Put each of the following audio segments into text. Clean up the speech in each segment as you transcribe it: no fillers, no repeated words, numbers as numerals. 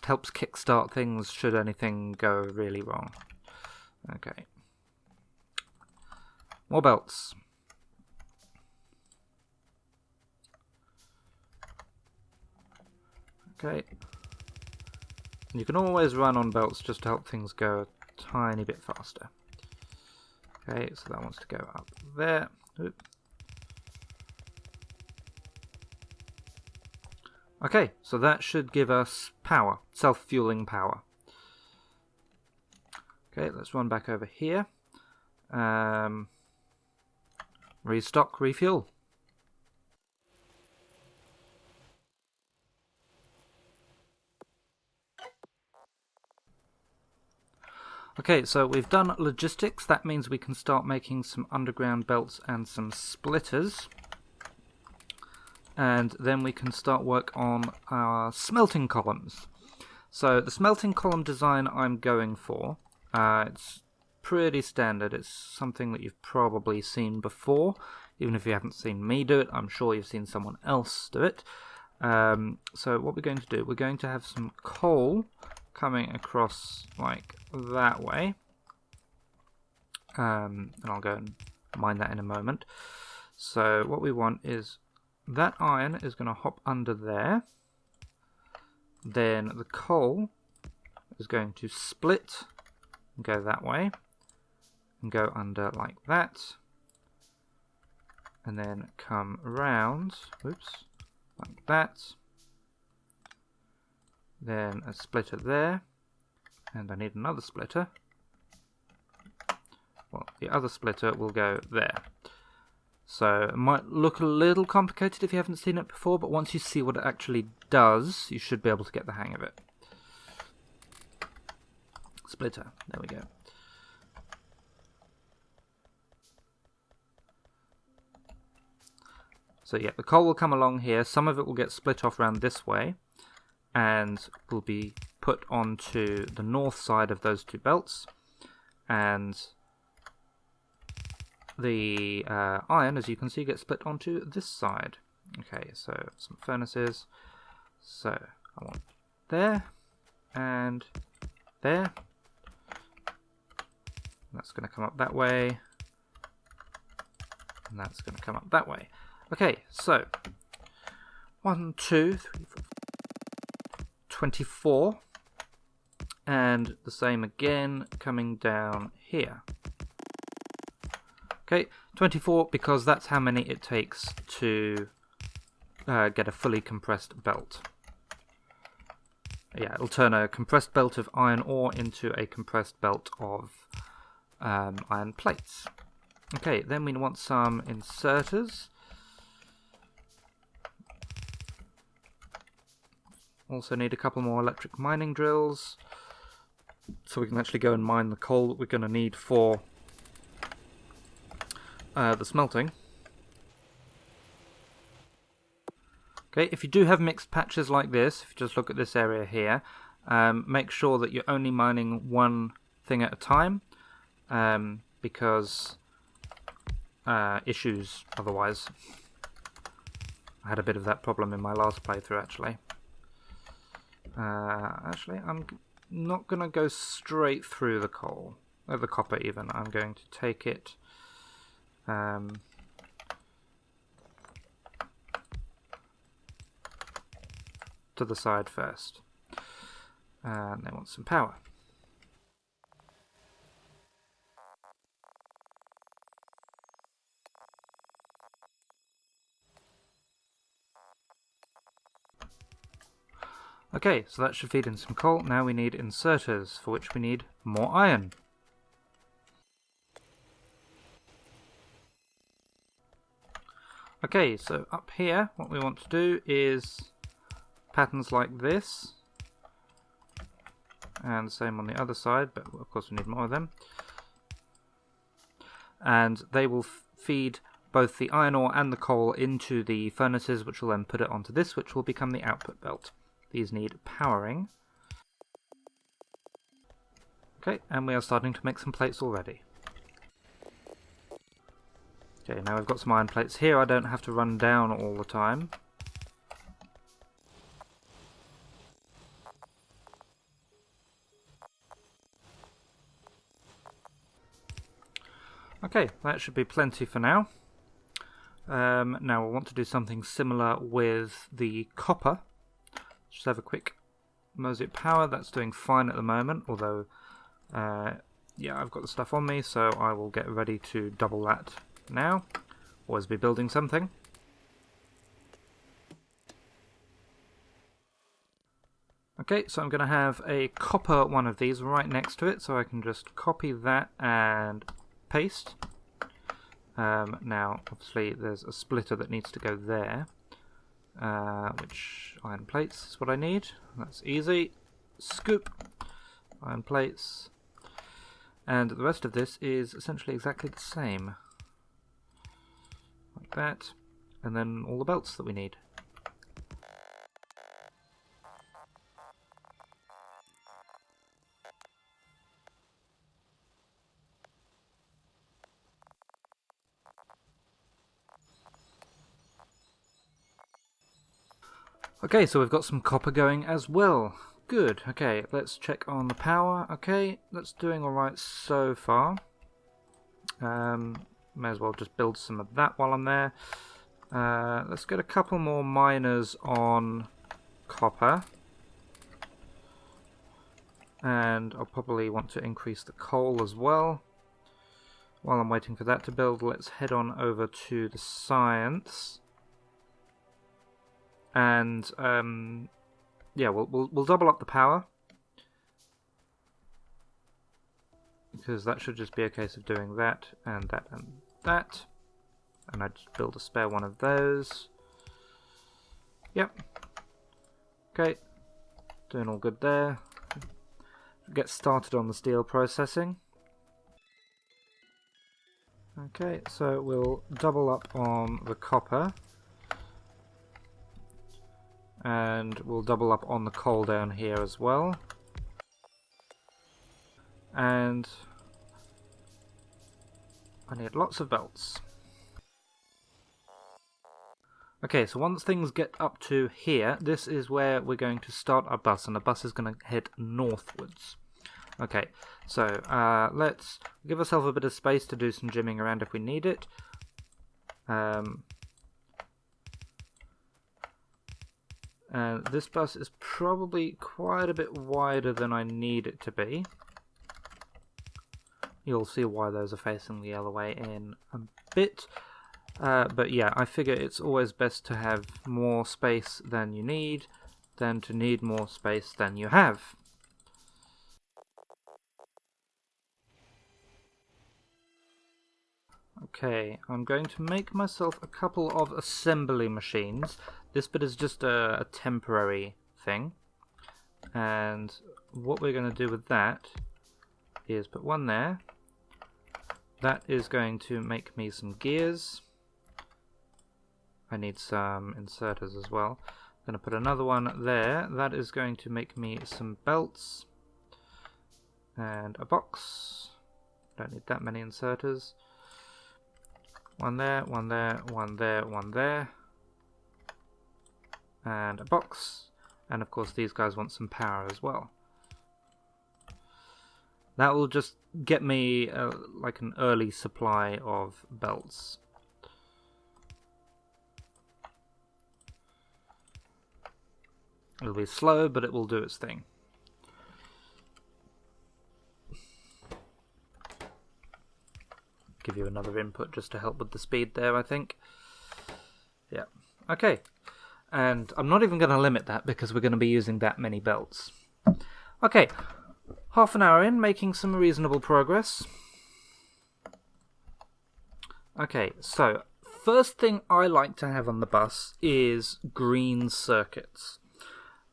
just helps kickstart things should anything go really wrong. Okay. More belts. Okay. You can always run on belts just to help things go a tiny bit faster. Okay, so that wants to go up there. Oop. Okay, so that should give us power, self-fueling power. Okay, let's run back over here. Restock, refuel. Okay, so we've done logistics. That means we can start making some underground belts and some splitters. And then we can start work on our smelting columns. So the smelting column design I'm going for, it's pretty standard. It's something that you've probably seen before. Even if you haven't seen me do it, I'm sure you've seen someone else do it. So what we're going to do, we're going to have some coal coming across like that way. And I'll go and mine that in a moment. So what we want is that iron is going to hop under there. Then the coal is going to split and go that way and go under like that. And then come around, whoops, like that. Then a splitter there. And I need another splitter. Well, the other splitter will go there. So it might look a little complicated if you haven't seen it before, but once you see what it actually does, you should be able to get the hang of it. Splitter, there we go. So yeah, the coal will come along here. Some of it will get split off around this way and will be put onto the north side of those two belts. And the iron, as you can see, gets split onto this side. Okay, so some furnaces. So I want there and there. And that's going to come up that way. And that's going to come up that way. Okay, so 1, 2, 3, 4, 24. And the same again coming down here. Okay, 24 because that's how many it takes to get a fully compressed belt. Yeah, it'll turn a compressed belt of iron ore into a compressed belt of iron plates. Okay, then we want some inserters. Also need a couple more electric mining drills, so we can actually go and mine the coal that we're going to need for the smelting. Okay, if you do have mixed patches like this, if you just look at this area here, make sure that you're only mining one thing at a time, because issues otherwise. I had a bit of that problem in my last playthrough actually. Actually, I'm not going to go straight through the coal, or the copper even. I'm going to take it to the side first. And they want some power. Okay, so that should feed in some coal. Now we need inserters, for which we need more iron. Okay, so up here, what we want to do is patterns like this. And the same on the other side, but of course we need more of them. And they will feed both the iron ore and the coal into the furnaces, which will then put it onto this, which will become the output belt. These need powering. Okay, and we are starting to make some plates already. Okay, now we've got some iron plates here. I don't have to run down all the time. Okay, that should be plenty for now. Now we'll want to do something similar with the copper. Just have a quick mosaic power. That's doing fine at the moment, although yeah, I've got the stuff on me, so I will get ready to double that now. Always be building something. Okay, so I'm going to have a copper one of these right next to it, so I can just copy that and paste. Now, obviously, there's a splitter that needs to go there, which iron plates is what I need. That's easy. Scoop, iron plates, and the rest of this is essentially exactly the same, like that, and then all the belts that we need. Okay, so we've got some copper going as well. Good. Okay, let's check on the power. Okay, that's doing alright so far. May as well just build some of that while I'm there. Let's get a couple more miners on copper. And I'll probably want to increase the coal as well. While I'm waiting for that to build, let's head on over to the science. And yeah, we'll double up the power, because that should just be a case of doing that and that and that, and I just build a spare one of those. Yep. Okay, doing all good there. Get started on the steel processing. Okay, so we'll double up on the copper. And we'll double up on the coal down here as well. And I need lots of belts. Okay, so once things get up to here, this is where we're going to start our bus, and the bus is going to head northwards. Okay, so let's give ourselves a bit of space to do some jimming around if we need it. And this bus is probably quite a bit wider than I need it to be. You'll see why those are facing the other way in a bit. But yeah, I figure it's always best to have more space than you need than to need more space than you have. Okay, I'm going to make myself a couple of assembly machines. This bit is just a temporary thing. And what we're going to do with that is put one there. That is going to make me some gears. I need some inserters as well. I'm going to put another one there. That is going to make me some belts. And a box. Don't need that many inserters. One there, one there, one there, one there. And a box. And of course these guys want some power as well. That will just get me like an early supply of belts. It'll be slow, but it will do its thing. Give you another input just to help with the speed there, I think. Yeah. Okay. And I'm not even going to limit that because we're going to be using that many belts. Okay. Half an hour in, making some reasonable progress. Okay, so first thing I like to have on the bus is green circuits.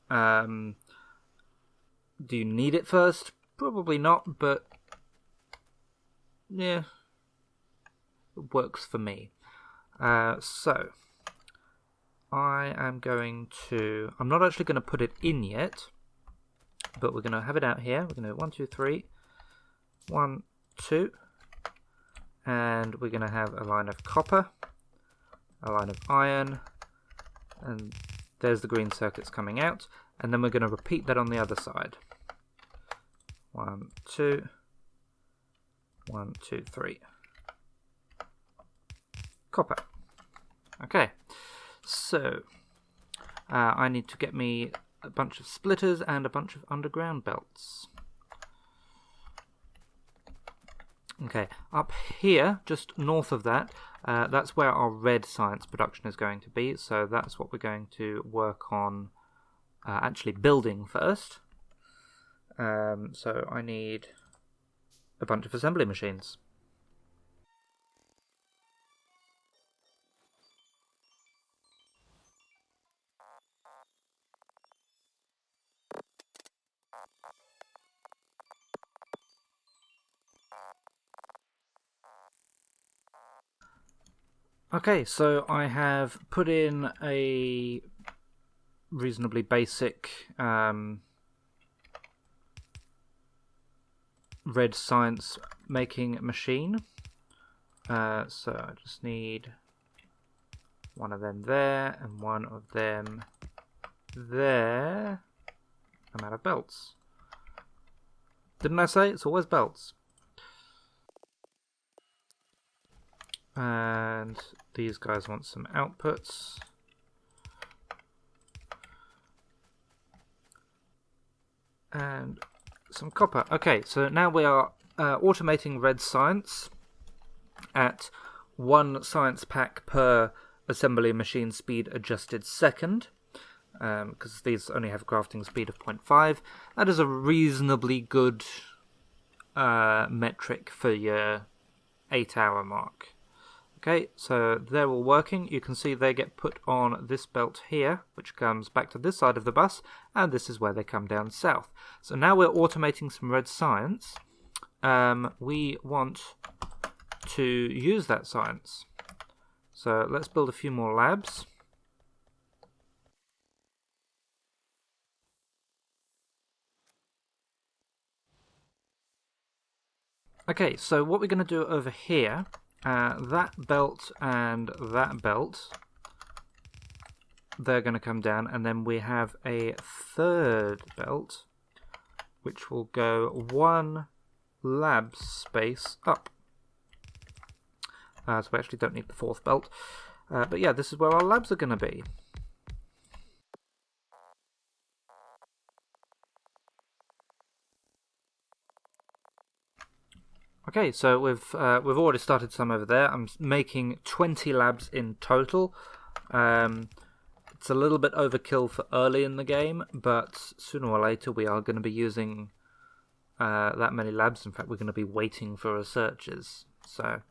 Do you need it first? Probably not, but yeah, it works for me. So I am going to... I'm not actually going to put it in yet, but we're going to have it out here. We're going to do 1, 2, 3. 1, 2. And we're going to have a line of copper, a line of iron, and there's the green circuits coming out. And then we're going to repeat that on the other side. 1, 2. 1, 2, 3. copper. Okay, so I need to get me a bunch of splitters and a bunch of underground belts. Okay, up here, just north of that, that's where our red science production is going to be, so that's what we're going to work on actually building first. So I need a bunch of assembly machines. Okay, so I have put in a reasonably basic red science making machine. So I just need one of them there and one of them there. I'm out of belts. Didn't I say it's always belts? And these guys want some outputs. And some copper. Okay, so now we are automating red science at 1 science pack per assembly machine speed adjusted second, because these only have a crafting speed of 0.5. That is a reasonably good metric for your 8-hour mark. Okay, so they're all working. You can see they get put on this belt here, which comes back to this side of the bus, and this is where they come down south. So now we're automating some red science. We want to use that science. So let's build a few more labs. Okay, so what we're going to do over here, that belt and that belt, they're going to come down, and then we have a third belt, which will go 1 lab space up. So we actually don't need the 4th belt. But yeah, this is where our labs are going to be. Okay, so we've already started some over there. I'm making 20 labs in total. It's a little bit overkill for early in the game, but sooner or later we are going to be using that many labs. In fact, we're going to be waiting for researchers. So,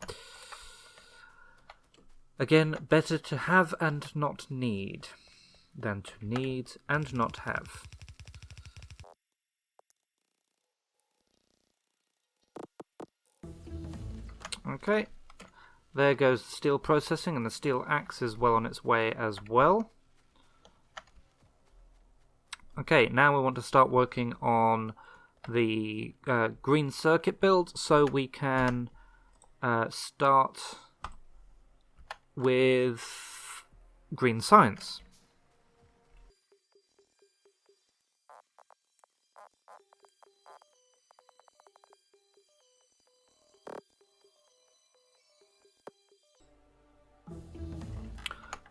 again, better to have and not need than to need and not have. Okay, there goes the steel processing, and the steel axe is well on its way as well. Okay, now we want to start working on the green circuit build, so we can start with green science.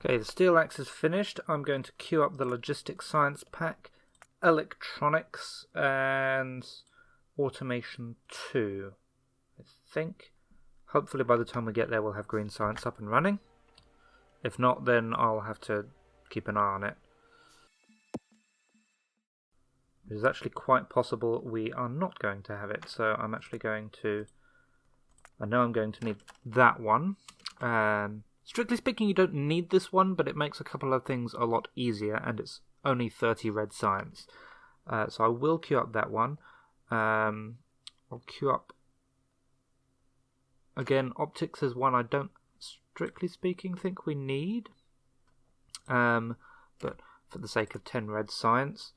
Okay, the steel axe is finished. I'm going to queue up the logistics science pack, electronics, and automation 2. I think. Hopefully by the time we get there we'll have green science up and running. If not, then I'll have to keep an eye on it. It is actually quite possible we are not going to have it, so I'm actually going to... I know I'm going to need that one. Strictly speaking, you don't need this one, but it makes a couple of things a lot easier, and it's only 30 red science. So I will queue up that one. I'll queue up... Again, optics is one I don't, strictly speaking, think we need. But for the sake of 10 red science.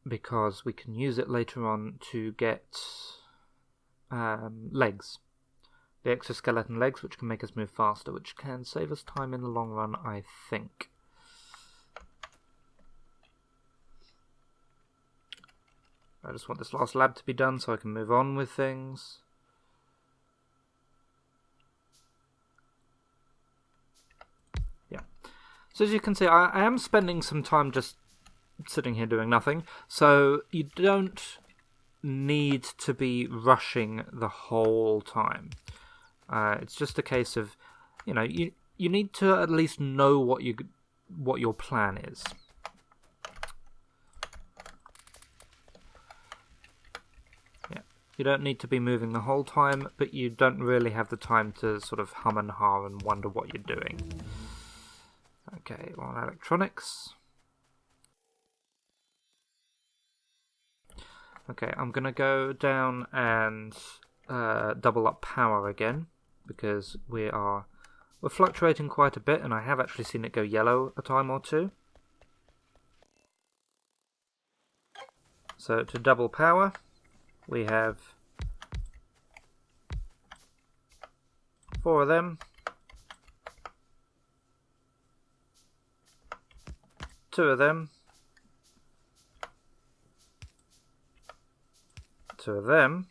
Because we can use it later on to get legs. The exoskeleton legs, which can make us move faster, which can save us time in the long run, I think. I just want this last lab to be done so I can move on with things. So as you can see, I am spending some time just sitting here doing nothing. So you don't need to be rushing the whole time. It's just a case of, you need to at least know what your plan is. Yeah, you don't need to be moving the whole time, but you don't really have the time to sort of hum and ha and wonder what you're doing. Okay, well, electronics. Okay, I'm gonna go down and double up power again, because we're fluctuating quite a bit, and I have actually seen it go yellow a time or two. So to double power, we have 4 of them, 2 of them, 2 of them,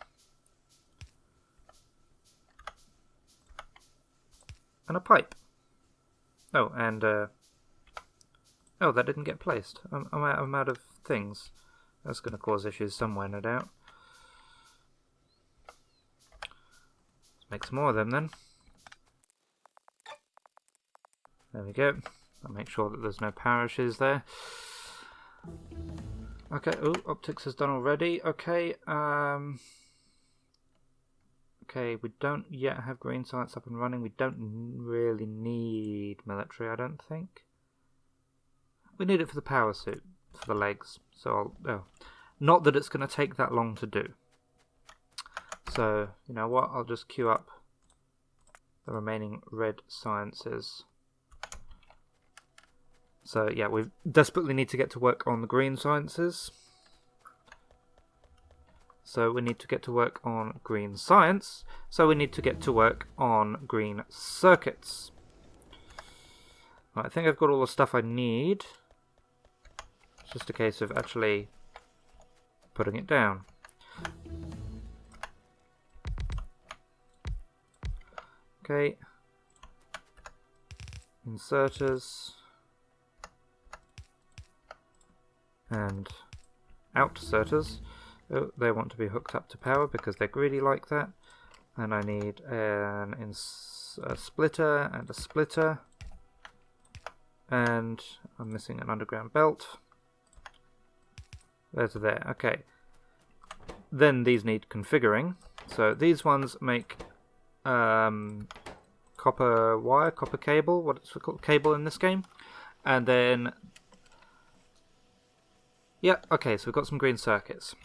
and a pipe. Oh, and oh, that didn't get placed. I'm out of things. That's going to cause issues somewhere, no doubt. Let's make some more of them then. There we go. I'll make sure that there's no power issues there. Okay, oh, optics is done already. Okay, okay, we don't yet have green science up and running. We don't really need military, I don't think. We need it for the power suit, for the legs. So not that it's going to take that long to do. So, you know what, I'll just queue up the remaining red sciences. So yeah, we desperately need to get to work on the green sciences. So we need to get to work on green science. So we need to get to work on green circuits. Right, I think I've got all the stuff I need. It's just a case of actually putting it down. Okay. Inserters. And outserters. Oh, they want to be hooked up to power because they're greedy like that. And I need a splitter and a splitter. And I'm missing an underground belt. There's there. Okay. Then these need configuring. So these ones make copper wire, copper cable, what's it called, cable in this game. And then yeah, okay, so we've got some green circuits.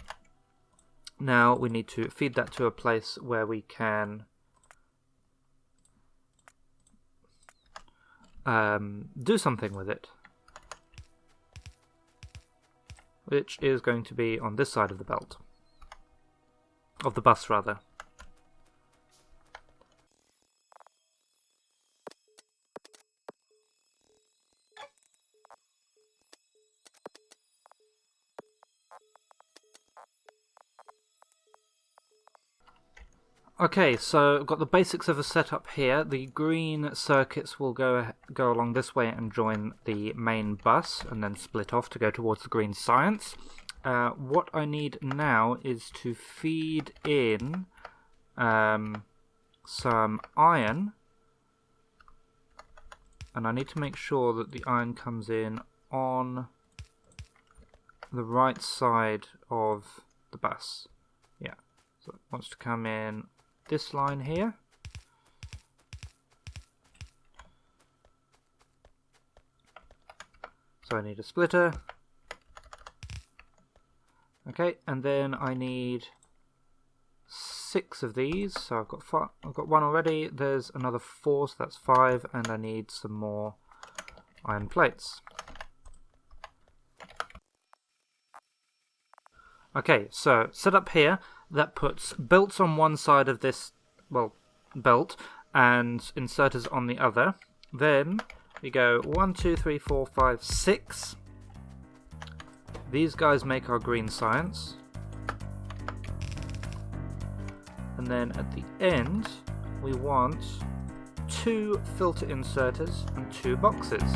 Now we need to feed that to a place where we can do something with it. Which is going to be on this side of the belt. Of the bus, rather. Okay, so I've got the basics of the setup here. The green circuits will go along this way and join the main bus, and then split off to go towards the green science. What I need now is to feed in some iron, and I need to make sure that the iron comes in on the right side of the bus. Yeah, so it wants to come in this line here. So I need a splitter. Okay, and then I need 6 of these. So I've got 1 already. There's another 4, so that's 5, and I need some more iron plates. Okay, so set up here. That puts belts on one side of this, well, belt, and inserters on the other. Then we go 1, 2, 3, 4, 5, 6. These guys make our green science. And then at the end, we want 2 filter inserters and 2 boxes.